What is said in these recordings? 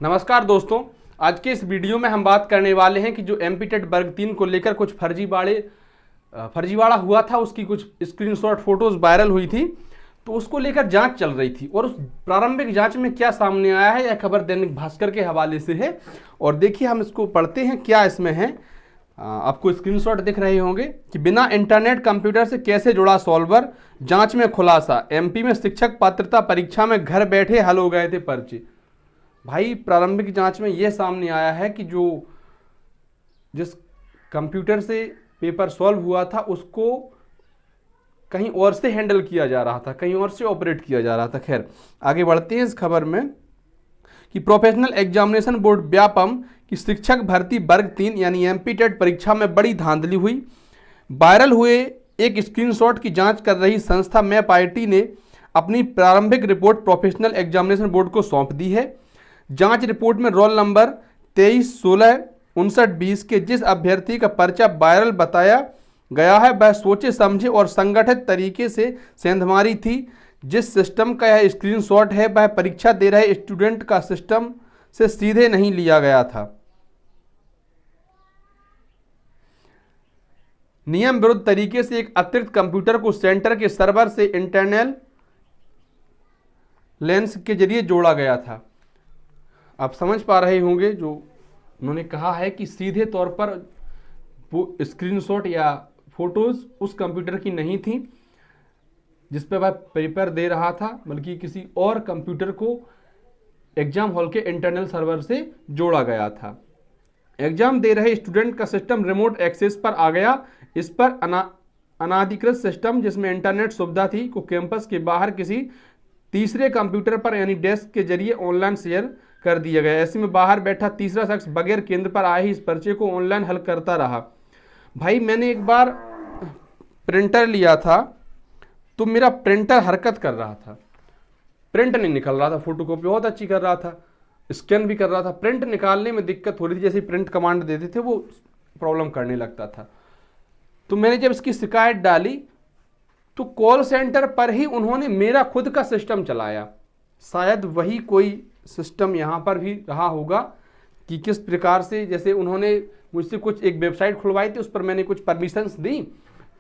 नमस्कार दोस्तों, आज के इस वीडियो में हम बात करने वाले हैं कि जो एमपीटेट वर्ग 3 को लेकर कुछ फर्जीवाड़ा हुआ था, उसकी कुछ स्क्रीनशॉट फोटोज वायरल हुई थी, तो उसको लेकर जांच चल रही थी और उस प्रारंभिक जांच में क्या सामने आया है, यह खबर दैनिक भास्कर के हवाले से है। और देखिए, हम इसको पढ़ते हैं क्या इसमें है। आपको स्क्रीनशॉट दिख रहे होंगे कि बिना इंटरनेट कंप्यूटर से कैसे जुड़ा सॉल्वर, जांच में खुलासा, एमपी में शिक्षक पात्रता परीक्षा में घर बैठे हल हो गए थे पर्चे। भाई, प्रारंभिक जांच में यह सामने आया है कि जिस कंप्यूटर से पेपर सॉल्व हुआ था उसको कहीं और से हैंडल किया जा रहा था, कहीं और से ऑपरेट किया जा रहा था। खैर, आगे बढ़ते हैं इस खबर में कि प्रोफेशनल एग्जामिनेशन बोर्ड व्यापम की शिक्षक भर्ती वर्ग 3 यानी एमपीटेट परीक्षा में बड़ी धांधली हुई। वायरल हुए एक स्क्रीनशॉट की जांच कर रही संस्था मैप आईटी ने अपनी प्रारंभिक रिपोर्ट प्रोफेशनल एग्जामिनेशन बोर्ड को सौंप दी है। जांच रिपोर्ट में रोल नंबर 23165920 के जिस अभ्यर्थी का पर्चा वायरल बताया गया है, वह सोचे समझे और संगठित तरीके से सेंधमारी थी। जिस सिस्टम का यह स्क्रीनशॉट है, वह परीक्षा दे रहे स्टूडेंट का सिस्टम से सीधे नहीं लिया गया था। नियम विरुद्ध तरीके से एक अतिरिक्त कंप्यूटर को सेंटर के सर्वर से इंटरनल लेंस के जरिए जोड़ा गया था। आप समझ पा रहे होंगे, जो उन्होंने कहा है कि सीधे तौर पर वो स्क्रीनशॉट या फोटोज उस कंप्यूटर की नहीं थी जिस पर वह पेपर दे रहा था, बल्कि किसी और कंप्यूटर को एग्जाम हॉल के इंटरनल सर्वर से जोड़ा गया था। एग्जाम दे रहे स्टूडेंट का सिस्टम रिमोट एक्सेस पर आ गया। इस पर अनाधिकृत सिस्टम जिसमें इंटरनेट सुविधा थी को कैंपस के बाहर किसी तीसरे कंप्यूटर पर यानी डेस्क के जरिए ऑनलाइन शेयर कर दिया गया। ऐसे में बाहर बैठा तीसरा शख्स बगैर केंद्र पर आए ही इस पर्चे को ऑनलाइन हल करता रहा। भाई, मैंने एक बार प्रिंटर लिया था तो मेरा प्रिंटर हरकत कर रहा था, प्रिंट नहीं निकल रहा था। फोटोकॉपी बहुत अच्छी कर रहा था, स्कैन भी कर रहा था, प्रिंट निकालने में दिक्कत हो रही थी। जैसे प्रिंट कमांड देते थे वो प्रॉब्लम करने लगता था। तो मैंने जब इसकी शिकायत डाली तो कॉल सेंटर पर ही उन्होंने मेरा खुद का सिस्टम चलाया। शायद वही कोई सिस्टम यहाँ पर भी रहा होगा कि किस प्रकार से, जैसे उन्होंने मुझसे कुछ एक वेबसाइट खुलवाई थी, उस पर मैंने कुछ परमिशंस दी,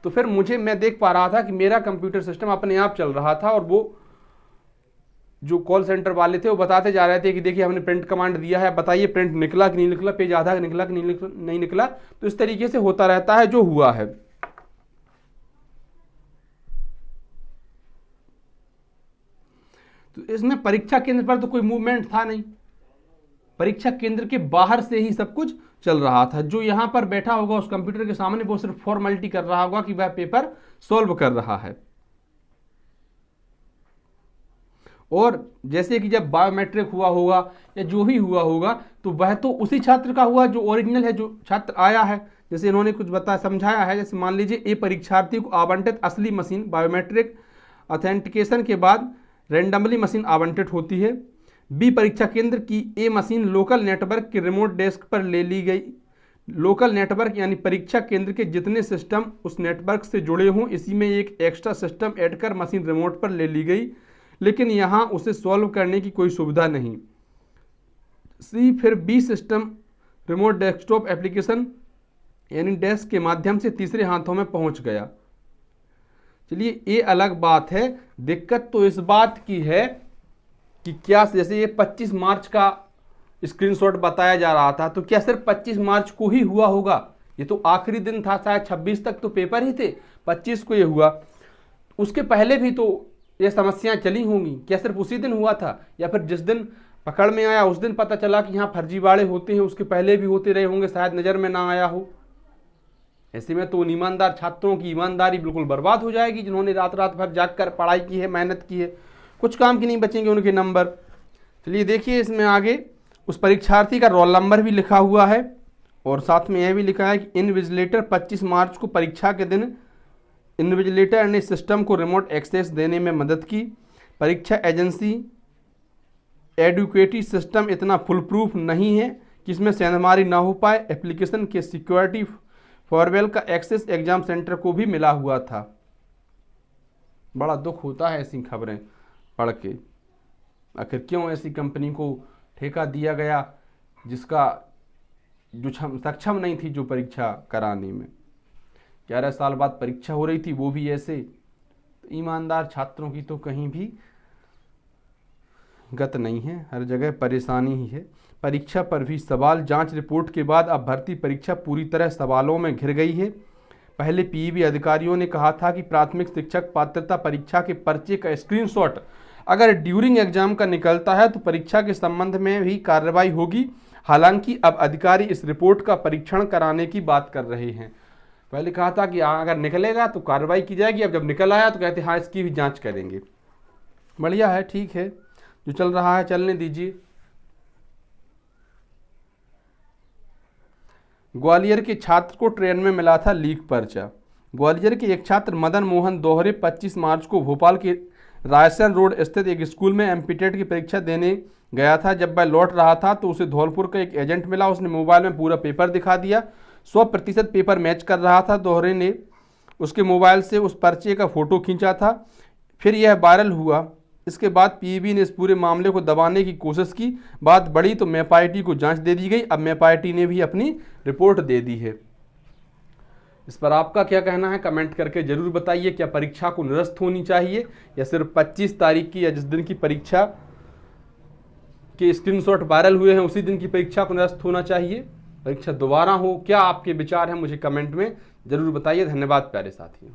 तो फिर मैं देख पा रहा था कि मेरा कंप्यूटर सिस्टम अपने आप चल रहा था और वो जो कॉल सेंटर वाले थे वो बताते जा रहे थे कि देखिए हमने प्रिंट कमांड दिया है, बताइए प्रिंट निकला कि नहीं निकला, पेज आधा निकला कि नहीं निकला। तो इस तरीके से होता रहता है जो हुआ है। तो इसमें परीक्षा केंद्र पर तो कोई मूवमेंट था नहीं, परीक्षा केंद्र के बाहर से ही सब कुछ चल रहा था। जो यहां पर बैठा होगा उस कंप्यूटर के सामने वो सिर्फ फॉर्मेलिटी कर रहा होगा कि वह पेपर सॉल्व कर रहा है। और जैसे कि जब बायोमेट्रिक हुआ होगा या जो भी हुआ होगा तो वह तो उसी छात्र का हुआ जो ओरिजिनल है, जो छात्र आया है। जैसे इन्होंने कुछ समझाया है, जैसे मान लीजिए ए परीक्षार्थी को आवंटित असली मशीन बायोमेट्रिक ऑथेंटिकेशन के बाद रैंडमली मशीन आवंटित होती है। बी परीक्षा केंद्र की ए मशीन लोकल नेटवर्क के रिमोट डेस्क पर ले ली गई। लोकल नेटवर्क यानी परीक्षा केंद्र के जितने सिस्टम उस नेटवर्क से जुड़े हों, इसी में एक एक्स्ट्रा सिस्टम ऐड कर मशीन रिमोट पर ले ली गई, लेकिन यहाँ उसे सॉल्व करने की कोई सुविधा नहीं। सी फिर B system remote desktop application यानी डेस्क के माध्यम से तीसरे हाथों में पहुँच गया। चलिए, ये अलग बात है। दिक्कत तो इस बात की है कि क्या, जैसे ये 25 मार्च का स्क्रीनशॉट बताया जा रहा था, तो क्या सिर्फ 25 मार्च को ही हुआ होगा? ये तो आखिरी दिन था, शायद 26 तक तो पेपर ही थे, 25 को ये हुआ। उसके पहले भी तो ये समस्याएं चली होंगी। क्या सिर्फ उसी दिन हुआ था, या फिर जिस दिन पकड़ में आया उस दिन पता चला कि यहाँ फर्जीवाड़े होते हैं, उसके पहले भी होते रहे होंगे, शायद नज़र में ना आया हो। ऐसे में तो उन ईमानदार छात्रों की ईमानदारी बिल्कुल बर्बाद हो जाएगी जिन्होंने रात रात भर जाग कर पढ़ाई की है, मेहनत की है। कुछ काम की नहीं बचेंगे उनके नंबर। चलिए देखिए, इसमें आगे उस परीक्षार्थी का रोल नंबर भी लिखा हुआ है और साथ में यह भी लिखा है कि इनविजिलेटर 25 मार्च को परीक्षा के दिन इनविजिलेटर ने सिस्टम को रिमोट एक्सेस देने में मदद की। परीक्षा एजेंसी एडुकेटी सिस्टम इतना फुल प्रूफ नहीं है कि इसमें सेंधमारी ना हो पाए। एप्लीकेशन के सिक्योरिटी फॉरवेल का एक्सेस एग्जाम सेंटर को भी मिला हुआ था। बड़ा दुख होता है ऐसी खबरें पढ़ के। आखिर क्यों ऐसी कंपनी को ठेका दिया गया, जिसका जो सक्षम नहीं थी जो परीक्षा कराने में। 11 साल बाद परीक्षा हो रही थी, वो भी ऐसे। तो ईमानदार छात्रों की तो कहीं भी गत नहीं है, हर जगह परेशानी ही है। परीक्षा पर भी सवाल, जांच रिपोर्ट के बाद अब भर्ती परीक्षा पूरी तरह सवालों में घिर गई है। पहले पीईबी अधिकारियों ने कहा था कि प्राथमिक शिक्षक पात्रता परीक्षा के पर्चे का स्क्रीनशॉट अगर ड्यूरिंग एग्जाम का निकलता है तो परीक्षा के संबंध में भी कार्रवाई होगी। हालांकि अब अधिकारी इस रिपोर्ट का परीक्षण कराने की बात कर रहे हैं। पहले कहा था कि अगर निकलेगा तो कार्रवाई की जाएगी, अब जब निकल आया तो कहते हाँ इसकी भी जांच करेंगे। बढ़िया है, ठीक है, जो चल रहा है चलने दीजिए। ग्वालियर के छात्र को ट्रेन में मिला था लीक पर्चा। ग्वालियर के एक छात्र मदन मोहन दोहरे 25 मार्च को भोपाल के रायसन रोड स्थित एक स्कूल में एमपीटेट की परीक्षा देने गया था। जब वह लौट रहा था तो उसे धौलपुर का एक एजेंट मिला। उसने मोबाइल में पूरा पेपर दिखा दिया, 100% पेपर मैच कर रहा था। दोहरे ने उसके मोबाइल से उस पर्चे का फोटो खींचा था, फिर यह वायरल हुआ। इसके बाद पीईबी ने इस पूरे मामले को दबाने की कोशिश की। बात बढ़ी तो मैपआईटी को जांच दे दी गई। अब मैपआईटी ने भी अपनी रिपोर्ट दे दी है। इस पर आपका क्या कहना है कमेंट करके जरूर बताइए। क्या परीक्षा को निरस्त होनी चाहिए या सिर्फ 25 तारीख की या जिस दिन की परीक्षा के स्क्रीनशॉट वायरल हुए हैं उसी दिन की परीक्षा को निरस्त होना चाहिए, परीक्षा दोबारा हो? क्या आपके विचार हैं मुझे कमेंट में जरूर बताइए। धन्यवाद प्यारे साथियों।